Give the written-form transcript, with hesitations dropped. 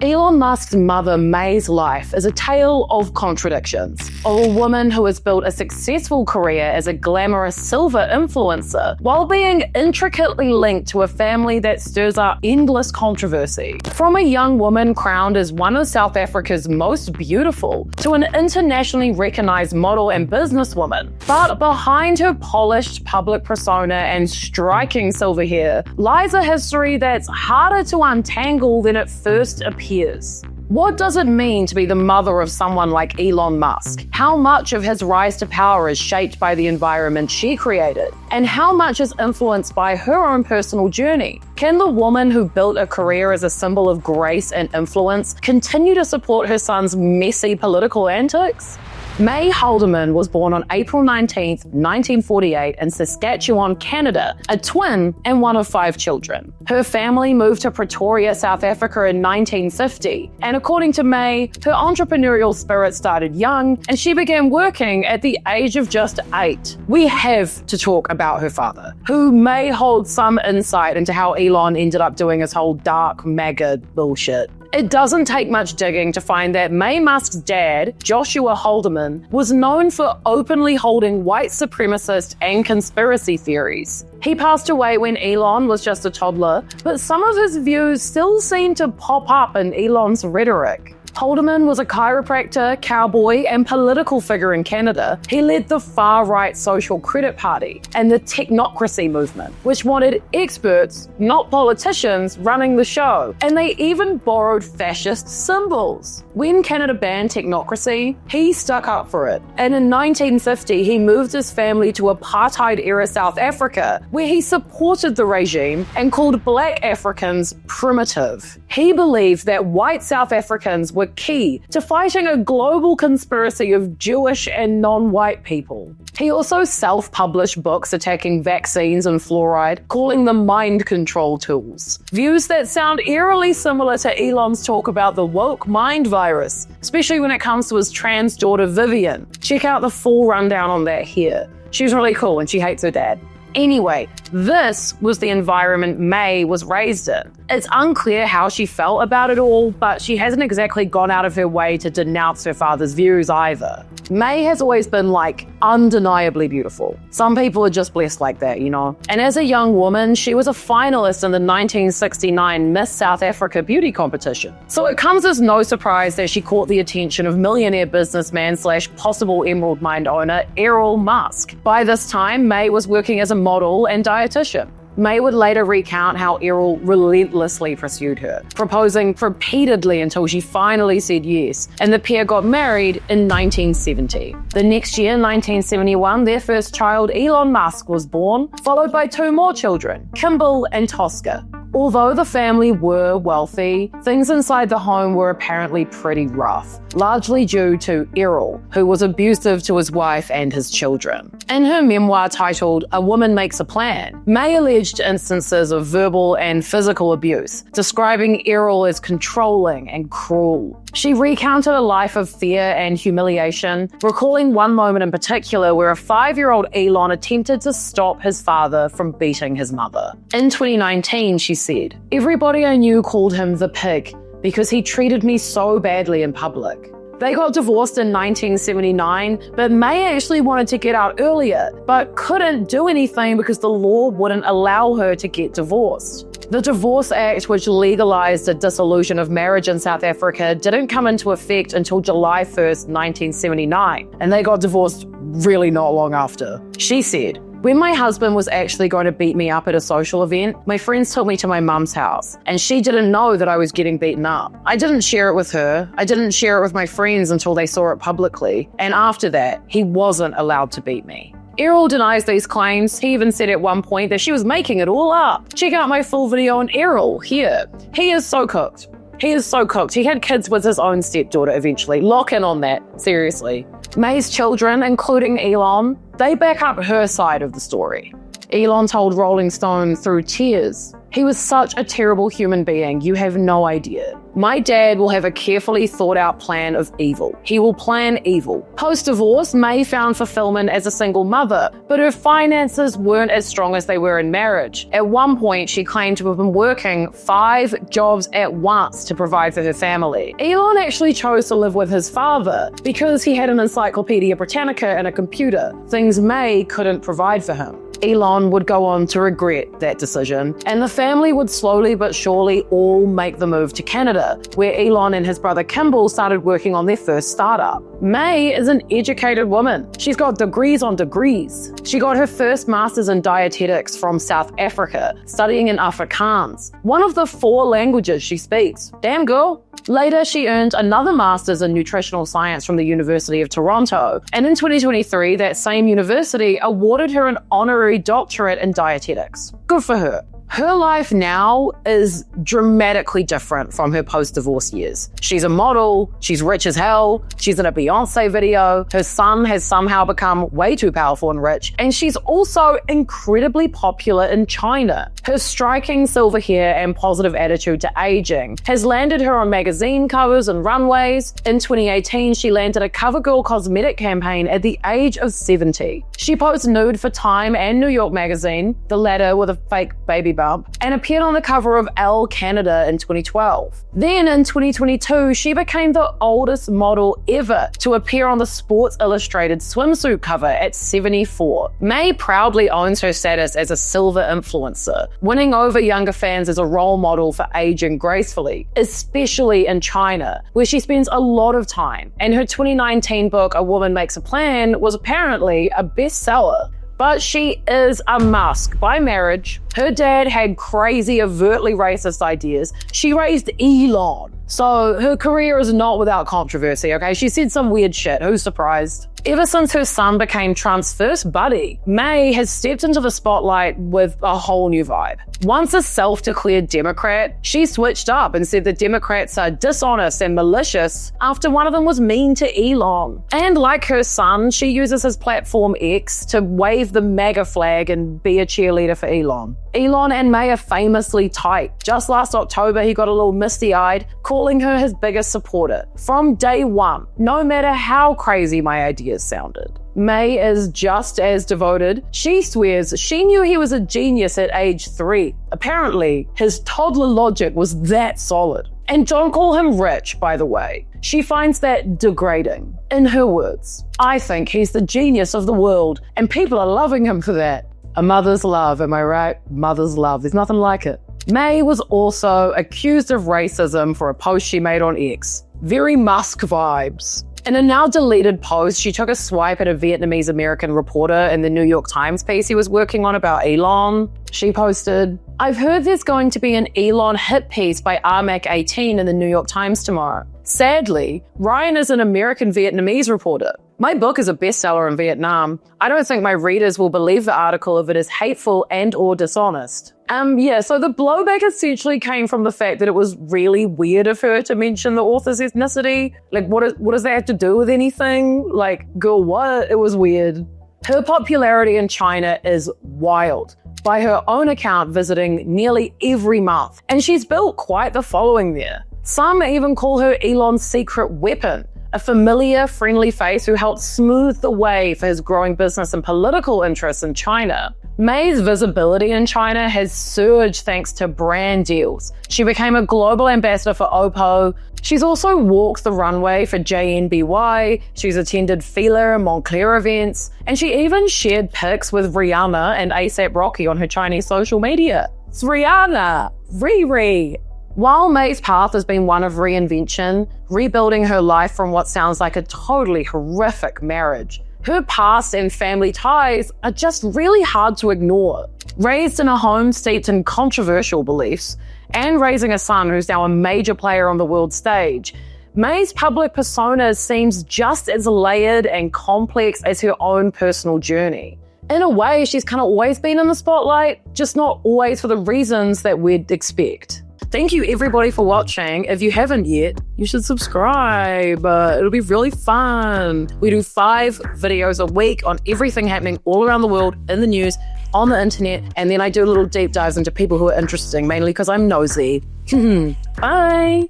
Elon Musk's mother Maye's life is a tale of contradictions, of a woman who has built a successful career as a glamorous silver influencer while being intricately linked to a family that stirs up endless controversy. From a young woman crowned as one of South Africa's most beautiful to an internationally recognized model and businesswoman. But behind her polished public persona and striking silver hair lies a history that's harder to untangle than it first appears. What does it mean to be the mother of someone like Elon Musk? How much of his rise to power is shaped by the environment she created? And how much is influenced by her own personal journey? Can the woman who built a career as a symbol of grace and influence continue to support her son's messy political antics? Maye was born on April 19, 1948 in Saskatchewan, Canada, a twin and one of 5 children. Her family moved to Pretoria, South Africa in 1950, and according to Maye, her entrepreneurial spirit started young and she began working at the age of just 8. We have to talk about her father, who may hold some insight into how Elon ended up doing his whole dark MAGA bullshit. It doesn't take much digging to find that Maye Musk's dad, Joshua Haldeman, was known for openly holding white supremacist and conspiracy theories. He passed away when Elon was just a toddler, but some of his views still seem to pop up in Elon's rhetoric. Haldeman was a chiropractor, cowboy, and political figure in Canada. He led the far-right Social Credit Party and the technocracy movement, which wanted experts, not politicians, running the show. And they even borrowed fascist symbols. When Canada banned technocracy, he stuck up for it. And in 1950, he moved his family to apartheid-era South Africa, where he supported the regime and called black Africans primitive. He believed that white South Africans were key to fighting a global conspiracy of Jewish and non-white people. He also self-published books attacking vaccines and fluoride, calling them mind control tools. Views that sound eerily similar to Elon's talk about the woke mind virus, especially when it comes to his trans daughter Vivian. Check out the full rundown on that here. She's really cool and she hates her dad. Anyway, this was the environment Maye was raised in. It's unclear how she felt about it all, but she hasn't exactly gone out of her way to denounce her father's views either. Maye has always been, undeniably beautiful. Some people are just blessed like that, you know? And as a young woman, she was a finalist in the 1969 Miss South Africa beauty competition. So it comes as no surprise that she caught the attention of millionaire businessman / possible emerald mine owner Elon Musk. By this time, Maye was working as a model and dietitian. Maye would later recount how Errol relentlessly pursued her, proposing repeatedly until she finally said yes, and the pair got married in 1970. The next year, 1971, their first child, Elon Musk, was born, followed by 2 more children, Kimball and Tosca. Although the family were wealthy, things inside the home were apparently pretty rough, largely due to Errol, who was abusive to his wife and his children. In her memoir titled A Woman Makes a Plan, Maye alleged instances of verbal and physical abuse, describing Errol as controlling and cruel. She recounted a life of fear and humiliation, recalling one moment in particular where a 5-year-old Elon attempted to stop his father from beating his mother. In 2019, she said, "Everybody I knew called him the pig because he treated me so badly in public." They got divorced in 1979, but Maye actually wanted to get out earlier, but couldn't do anything because the law wouldn't allow her to get divorced. The Divorce Act, which legalized the dissolution of marriage in South Africa, didn't come into effect until July 1st, 1979, and they got divorced really not long after. She said, "When my husband was actually going to beat me up at a social event, my friends took me to my mum's house, and she didn't know that I was getting beaten up. I didn't share it with her. I didn't share it with my friends until they saw it publicly, and after that, he wasn't allowed to beat me." Errol denies these claims. He even said at one point that she was making it all up. Check out my full video on Errol here. He is so cooked. He is so cooked. He had kids with his own stepdaughter eventually. Lock in on that, seriously. Maye's children, including Elon, they back up her side of the story. Elon told Rolling Stone through tears, He was such a terrible human being, you have no idea. My dad will have a carefully thought out plan of evil. He will plan evil. Post-divorce, Maye found fulfillment as a single mother, but her finances weren't as strong as they were in marriage. At one point, she claimed to have been working 5 jobs at once to provide for her family. Elon actually chose to live with his father because he had an Encyclopedia Britannica and a computer, things Maye couldn't provide for him. Elon would go on to regret that decision, and the family would slowly but surely all make the move to Canada, where Elon and his brother Kimball started working on their first startup. Maye is an educated woman. She's got degrees on degrees. She got her first master's in dietetics from South Africa, studying in Afrikaans, one of the 4 languages she speaks. Damn girl. Later, she earned another master's in nutritional science from the University of Toronto, and in 2023, that same university awarded her an honorary doctorate in dietetics. Good for her. Her life now is dramatically different from her post-divorce years. She's a model, she's rich as hell, she's in a Beyonce video, her son has somehow become way too powerful and rich, and she's also incredibly popular in China. Her striking silver hair and positive attitude to aging has landed her on magazine covers and runways. In 2018, she landed a CoverGirl cosmetic campaign at the age of 70. She posed nude for Time and New York magazine, the latter with a fake baby bump, and appeared on the cover of Elle Canada in 2012. Then in 2022, she became the oldest model ever to appear on the Sports Illustrated swimsuit cover at 74. Maye proudly owns her status as a silver influencer, winning over younger fans as a role model for aging gracefully, especially in China, where she spends a lot of time. And her 2019 book, A Woman Makes a Plan, was apparently a bestseller. But she is a Musk by marriage. Her dad had crazy, overtly racist ideas. She raised Elon. So her career is not without controversy, okay? She said some weird shit. Who's surprised? Ever since her son became Trump's first buddy, Maye has stepped into the spotlight with a whole new vibe. Once a self-declared Democrat, she switched up and said that Democrats are dishonest and malicious after one of them was mean to Elon. And like her son, she uses his platform X to wave the MAGA flag and be a cheerleader for Elon. Elon and Maye are famously tight. Just last October, he got a little misty-eyed, calling her his biggest supporter. From day one, no matter how crazy my ideas sounded. Maye is just as devoted. She swears she knew he was a genius at age 3. Apparently, his toddler logic was that solid. And don't call him rich, by the way. She finds that degrading. In her words, I think he's the genius of the world, and people are loving him for that. A mother's love, am I right? Mother's love. There's nothing like it. Maye was also accused of racism for a post she made on X. Very Musk vibes. In a now deleted post, she took a swipe at a Vietnamese American reporter in the New York Times piece he was working on about Elon. She posted, I've heard there's going to be an Elon hit piece by Armac 18 in the New York Times tomorrow. Sadly, Ryan is an American Vietnamese reporter. My book is a bestseller in Vietnam. I don't think my readers will believe the article if it is hateful and or dishonest. So the blowback essentially came from the fact that it was really weird of her to mention the author's ethnicity. Like, what does that have to do with anything? Like, girl, what? It was weird. Her popularity in China is wild. By her own account, visiting nearly every month. And she's built quite the following there. Some even call her Elon's secret weapon, a familiar, friendly face who helped smooth the way for his growing business and political interests in China. Maye's visibility in China has surged thanks to brand deals. She became a global ambassador for Oppo. She's also walked the runway for JNBY. She's attended Fila and Montclair events. And she even shared pics with Rihanna and A$AP Rocky on her Chinese social media. It's Rihanna! Riri! While Maye's path has been one of reinvention, rebuilding her life from what sounds like a totally horrific marriage, her past and family ties are just really hard to ignore. Raised in a home steeped in controversial beliefs, and raising a son who's now a major player on the world stage, Maye's public persona seems just as layered and complex as her own personal journey. In a way, she's kind of always been in the spotlight, just not always for the reasons that we'd expect. Thank you everybody for watching. If you haven't yet, you should subscribe. It'll be really fun. We do 5 videos a week on everything happening all around the world in the news on the internet, and then I do little deep dives into people who are interesting, mainly because I'm nosy. Bye.